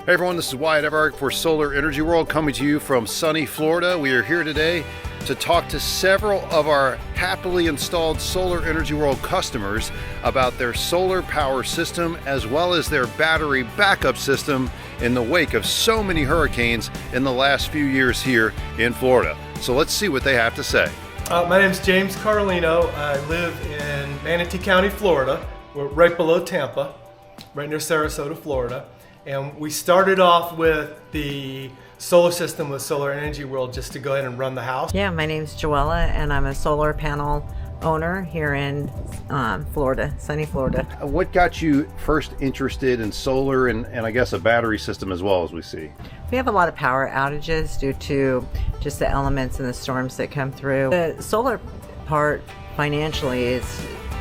Hey everyone, this is Wyatt Everard for Solar Energy World, coming to you from sunny Florida. We are here today to talk to several of our happily installed Solar Energy World customers about their solar power system as well as their battery backup system in the wake of so many hurricanes in the last few years here in Florida. So let's see what they have to say. My name is James Carlino. I live in Manatee County, Florida. We're right below Tampa, right near Sarasota, Florida. And we started off with the solar system with Solar Energy World just to go ahead and run the house. Yeah, my name's Joella, and I'm a solar panel owner here in Florida, sunny Florida. What got you first interested in solar and I guess a battery system as well, as we see? We have a lot of power outages due to just the elements and the storms that come through. The solar part financially is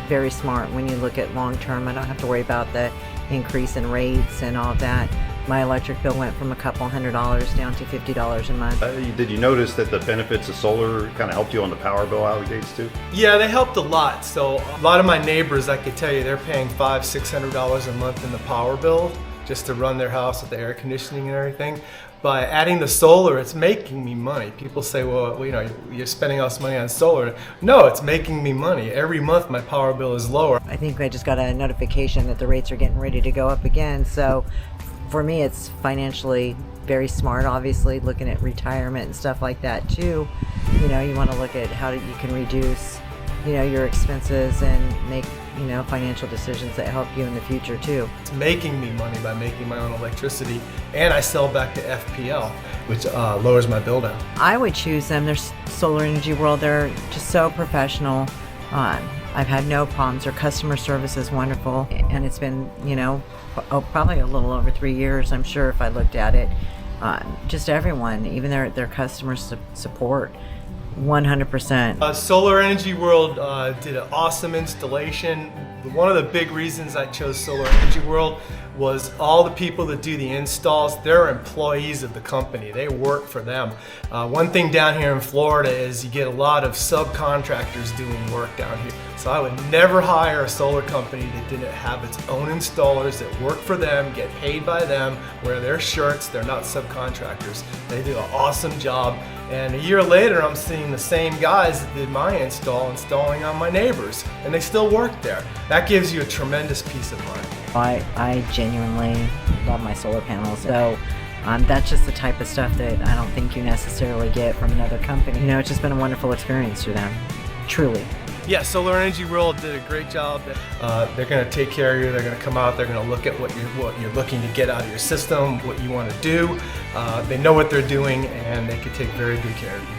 very smart when you look at long term. I don't have to worry about the increase in rates and all of that. My electric bill went from a couple $100 down to $50 a month. Did you notice that the benefits of solar kind of helped you on the power bill allocates too? Yeah, they helped a lot. So a lot of my neighbors, I could tell you, they're paying $500-600 a month in the power bill just to run their house with the air conditioning and everything. By adding the solar, it's making me money. People say, well, you know, you're spending all this money on solar. No, it's making me money. Every month my power bill is lower. I think I just got a notification that the rates are getting ready to go up again. So for me, it's financially very smart, obviously, looking at retirement and stuff like that too. You know, you want to look at how you can reduce, you know, your expenses and make, you know, financial decisions that help you in the future too. It's making me money by making my own electricity, and I sell back to FPL, which lowers my bill down. I would choose them. They're Solar Energy World. They're just so professional. I've had no problems. Their customer service is wonderful, and it's been, you know, probably a little over 3 years, I'm sure, if I looked at it. Just everyone, even their customer support. 100%. Solar Energy World did an awesome installation. One of the big reasons I chose Solar Energy World was all the people that do the installs, they're employees of the company. They work for them. One thing down here in Florida is you get a lot of subcontractors doing work down here. So I would never hire a solar company that didn't have its own installers that work for them, get paid by them, wear their shirts. They're not subcontractors. They do an awesome job. And a year later, I'm seeing the same guys that did my installing on my neighbors, and they still work there. That gives you a tremendous peace of mind. I genuinely love my solar panels. So that's just the type of stuff that I don't think you necessarily get from another company. You know, it's just been a wonderful experience for them, truly. Yeah, Solar Energy World did a great job. They're going to take care of you. They're going to come out. They're going to look at what you're looking to get out of your system, what you want to do. They know what they're doing, and they can take very good care of you.